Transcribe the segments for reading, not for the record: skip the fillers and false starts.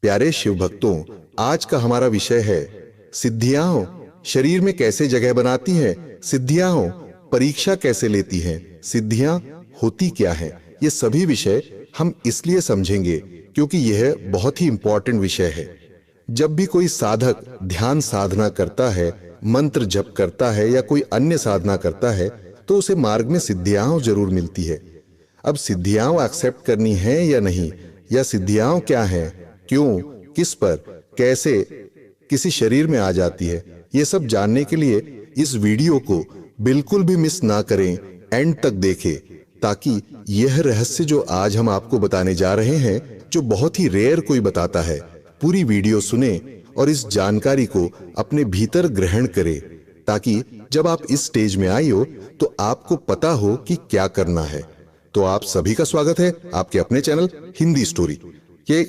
प्यारे शिव भक्तों, आज का हमारा विषय है सिद्धियां शरीर में कैसे जगह बनाती हैं, सिद्धियां परीक्षा कैसे लेती हैं, सिद्धियां होती क्या हैं। ये सभी विषय हम इसलिए समझेंगे क्योंकि यह बहुत ही इंपॉर्टेंट विषय है। जब भी कोई साधक ध्यान साधना करता है, मंत्र जप करता है या कोई अन्य साधना करता है तो उसे मार्ग में सिद्धियां जरूर मिलती है। अब सिद्धियां एक्सेप्ट करनी है या नहीं, या सिद्धियां क्या हैं, क्यों, किस पर, कैसे किसी शरीर में आ जाती है, ये सब जानने के लिए इस वीडियो को बिल्कुल भी मिस ना करें, एंड तक देखें, ताकि यह रहस्य जो आज हम आपको बताने जा रहे हैं, जो बहुत ही रेयर कोई बताता है, पूरी वीडियो सुने और इस जानकारी को अपने भीतर ग्रहण करें, ताकि जब आप इस स्टेज में आए हो तो आपको पता हो कि क्या करना है। तो आप सभी का स्वागत है आपके अपने चैनल हिंदी स्टोरी। ये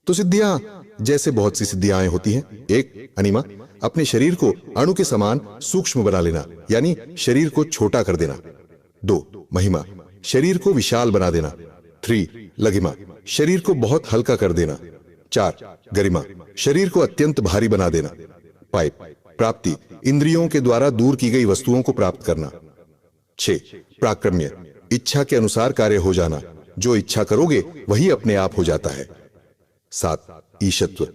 तो सिद्धियां जैसे बहुत सी सिद्धियां होती हैं। एक, अनिमा, अपने शरीर को अणु के समान सूक्ष्म बना लेना, यानी शरीर को छोटा कर देना। 2, महिमा, शरीर को विशाल बना देना। 3, लघिमा, शरीर को बहुत हल्का कर देना। 4, गरिमा, शरीर को अत्यंत भारी बना देना। 5, प्राप्ति, इंद्रियों के द्वारा दूर की गई वस्तुओं को प्राप्त करना। 6, प्राक्रम्य, इच्छा के अनुसार कार्य हो जाना, जो इच्छा करोगे वही अपने आप हो जाता है। 7, ईशत्व,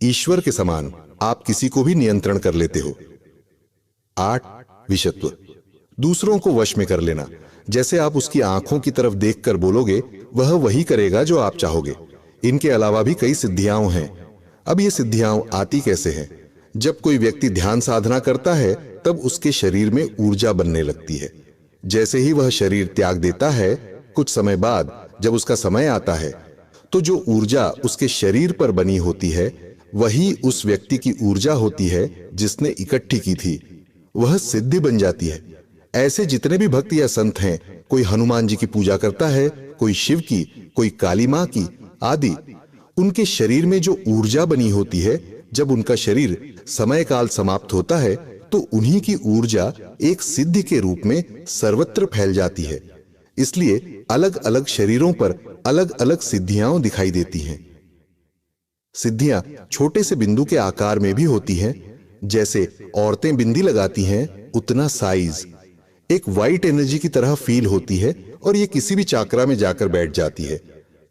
ईश्वर के समान आप किसी को भी नियंत्रण कर लेते हो। 8, विषत्व, दूसरों को वश में कर लेना, जैसे आप उसकी आंखों की तरफ देखकर बोलोगे वह वही करेगा जो आप चाहोगे। इनके अलावा भी कई सिद्धियां हैं। अब ये सिद्धियां आती कैसे हैं? जब कोई व्यक्ति ध्यान साधना करता है तब उसके शरीर में ऊर्जा बनने लगती है। जैसे ही वह शरीर त्याग देता है, कुछ समय बाद जब उसका समय आता है तो जो ऊर्जा उसके शरीर पर बनी होती है वही उस व्यक्ति की ऊर्जा होती है जिसने इकट्ठी की थी, वह सिद्धि बन जाती है। ऐसे जितने भी भक्त या संत हैं, कोई हनुमान जी की पूजा करता है, कोई शिव की, कोई काली मां की आदि, उनके शरीर में जो ऊर्जा बनी होती है, जब उनका शरीर समय काल समाप्त होता है तो उन्हीं की ऊर्जा एक सिद्धि के रूप में सर्वत्र फैल जाती है। इसलिए अलग अलग शरीरों पर अलग अलग सिद्धियां दिखाई देती हैं। सिद्धियां छोटे से बिंदु के आकार में भी होती हैं। जैसे औरतें बिंदी लगाती हैं, उतना साइज एक वाइट एनर्जी की तरह फील होती है और ये किसी भी चाकरा में जाकर बैठ जाती है।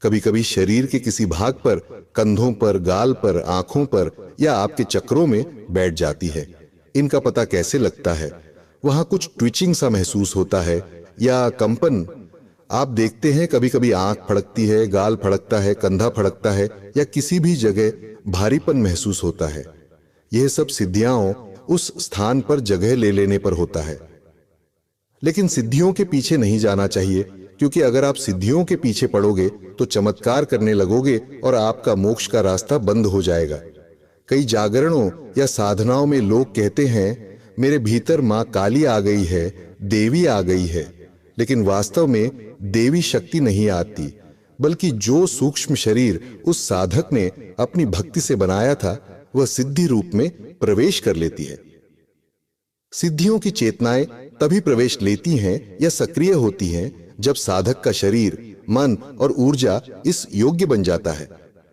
कभी कभी शरीर के किसी भाग पर, कंधों पर, गाल पर, आंखों पर या आपके चक्रों में बैठ जाती है। इनका पता कैसे लगता है? वहां कुछ ट्विचिंग सा महसूस होता है या कंपन। आप देखते हैं कभी कभी आंख फड़कती है, गाल फड़कता है, कंधा फड़कता है या किसी भी जगह भारीपन महसूस होता है। यह सब सिद्धियां उस स्थान पर जगह ले लेने पर होता है। लेकिन सिद्धियों के पीछे नहीं जाना चाहिए, क्योंकि अगर आप सिद्धियों के पीछे पड़ोगे तो चमत्कार करने लगोगे और आपका मोक्ष का रास्ता बंद हो जाएगा। कई जागरणों या साधनाओं में लोग कहते हैं मेरे भीतर मां काली आ गई है, देवी आ गई है, लेकिन वास्तव में देवी शक्ति नहीं आती, बल्कि जो सूक्ष्म शरीर उस साधक ने अपनी भक्ति से बनाया था वह सिद्धि रूप में प्रवेश कर लेती है। सिद्धियों की चेतनाएं तभी प्रवेश लेती हैं या सक्रिय होती हैं जब साधक का शरीर, मन और ऊर्जा इस योग्य बन जाता है।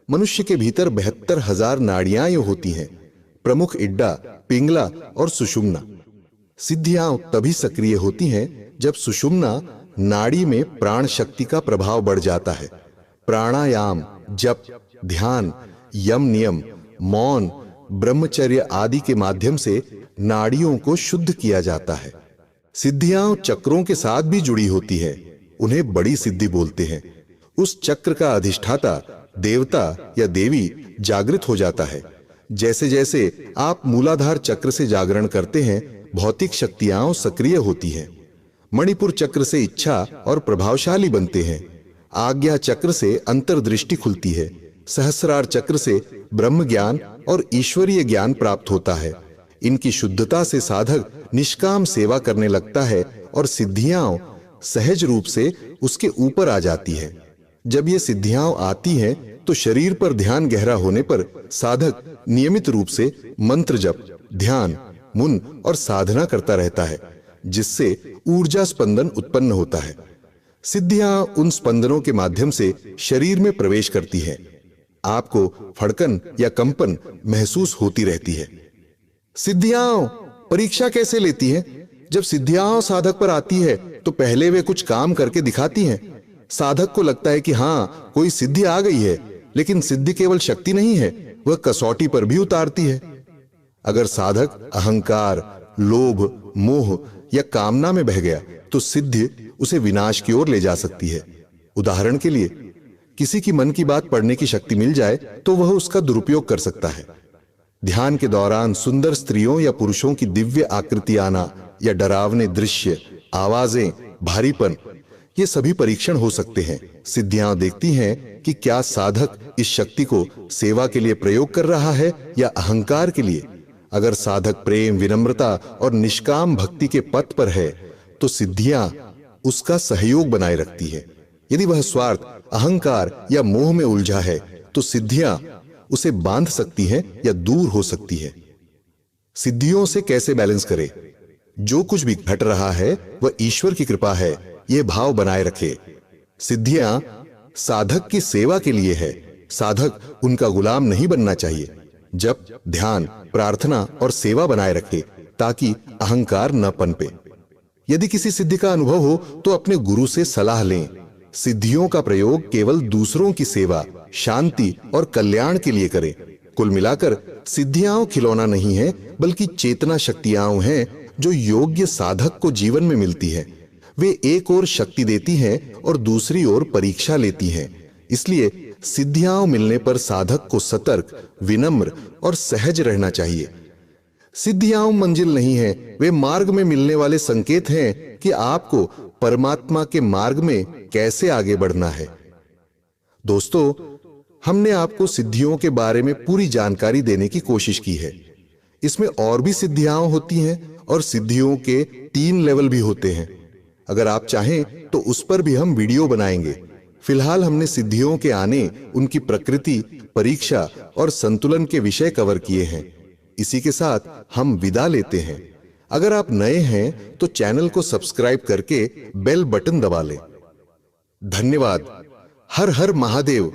मनुष्य के भीतर 72,000 नाड़ियां होती हैं, प्रमुख इड्डा, पिंगला और सुषुम्ना। सिद्धियां तभी सक्रिय होती हैं जब सुषुम्ना नाड़ी में प्राण शक्ति का प्रभाव बढ़ जाता है। प्राणायाम, जप, ध्यान, यम नियम, मौन, ब्रह्मचर्य आदि के माध्यम से नाड़ियों को शुद्ध किया जाता है। सिद्धियां चक्रों के साथ भी जुड़ी होती है, उन्हें बड़ी सिद्धि बोलते हैं। उस चक्र का अधिष्ठाता देवता या देवी जागृत हो जाता है। जैसे जैसे आप मूलाधार चक्र से जागरण करते हैं, भौतिक शक्तियां सक्रिय होती हैं। मणिपुर चक्र से इच्छा और प्रभावशाली बनते हैं। आज्ञा चक्र से अंतर्दृष्टि खुलती है। सहस्रार चक्र से ब्रह्म ज्ञान और ईश्वरीय ज्ञान प्राप्त होता है। इनकी शुद्धता से साधक निष्काम सेवा करने लगता है और सिद्धियां सहज रूप से उसके ऊपर आ जाती है। जब ये सिद्धियां आती हैं तो शरीर पर ध्यान गहरा होने पर साधक नियमित रूप से मंत्र जप, ध्यान, मुन और साधना करता रहता है, जिससे ऊर्जा स्पंदन उत्पन्न होता है। सिद्धियां उन स्पंदनों के माध्यम से शरीर में प्रवेश करती हैं। आपको फड़कन या कंपन महसूस होती रहती है। सिद्धियां परीक्षा कैसे लेती हैं? जब सिद्धियां साधक पर आती है तो पहले वे कुछ काम करके दिखाती हैं। साधक को लगता है कि हां, कोई सिद्धि आ गई है, लेकिन सिद्धि केवल शक्ति नहीं है, वह कसौटी पर भी उतारती है। अगर साधक अहंकार, लोभ, मोह या कामना में बह गया तो सिद्धि उसे विनाश की ओर ले जा सकती है। उदाहरण के लिए, किसी की मन की बात पढ़ने की शक्ति मिल जाए तो वह उसका दुरुपयोग कर सकता है। ध्यान के दौरान सुंदर स्त्रियों या पुरुषों की दिव्य आकृति आना या डरावने दृश्य, आवाजें, भारीपन, ये सभी परीक्षण हो सकते हैं। सिद्धियां देखती हैं कि क्या साधक इस शक्ति को सेवा के लिए प्रयोग कर रहा है या अहंकार के लिए। अगर साधक प्रेम, विनम्रता और निष्काम भक्ति के पथ पर है तो सिद्धियां उसका सहयोग बनाए रखती है। यदि वह स्वार्थ, अहंकार या मोह में उलझा है तो सिद्धियां उसे बांध सकती हैं या दूर हो सकती है। सिद्धियों से कैसे बैलेंस करें? जो कुछ भी घट रहा है वह ईश्वर की कृपा है, यह भाव बनाए रखे। सिद्धियां साधक की सेवा के लिए है, साधक उनका गुलाम नहीं बनना चाहिए। जप, ध्यान, प्रार्थना और सेवा बनाए रखे ताकि अहंकार न पनपे। यदि किसी सिद्धि का अनुभव हो तो अपने गुरु से सलाह लें। सिद्धियों का प्रयोग केवल दूसरों की सेवा, शांति और कल्याण के लिए करें। कुल मिलाकर सिद्धियां खिलौना नहीं है, बल्कि चेतना शक्तियां हैं जो योग्य साधक को जीवन में मिलती है। वे एक ओर शक्ति देती हैं और दूसरी ओर परीक्षा लेती हैं। इसलिए सिद्धियां मिलने पर साधक को सतर्क, विनम्र और सहज रहना चाहिए। सिद्धियां मंजिल नहीं है, वे मार्ग में मिलने वाले संकेत हैं कि आपको परमात्मा के मार्ग में कैसे आगे बढ़ना है। दोस्तों, हमने आपको सिद्धियों के बारे में पूरी जानकारी देने की कोशिश की है। इसमें और भी सिद्धियां होती हैं और सिद्धियों के 3 लेवल भी होते हैं। अगर आप चाहें तो उस पर भी हम वीडियो बनाएंगे। फिलहाल हमने सिद्धियों के आने, उनकी प्रकृति, परीक्षा और संतुलन के विषय कवर किए हैं। इसी के साथ हम विदा लेते हैं। अगर आप नए हैं तो चैनल को सब्सक्राइब करके बेल बटन दबा लें। धन्यवाद। हर हर महादेव।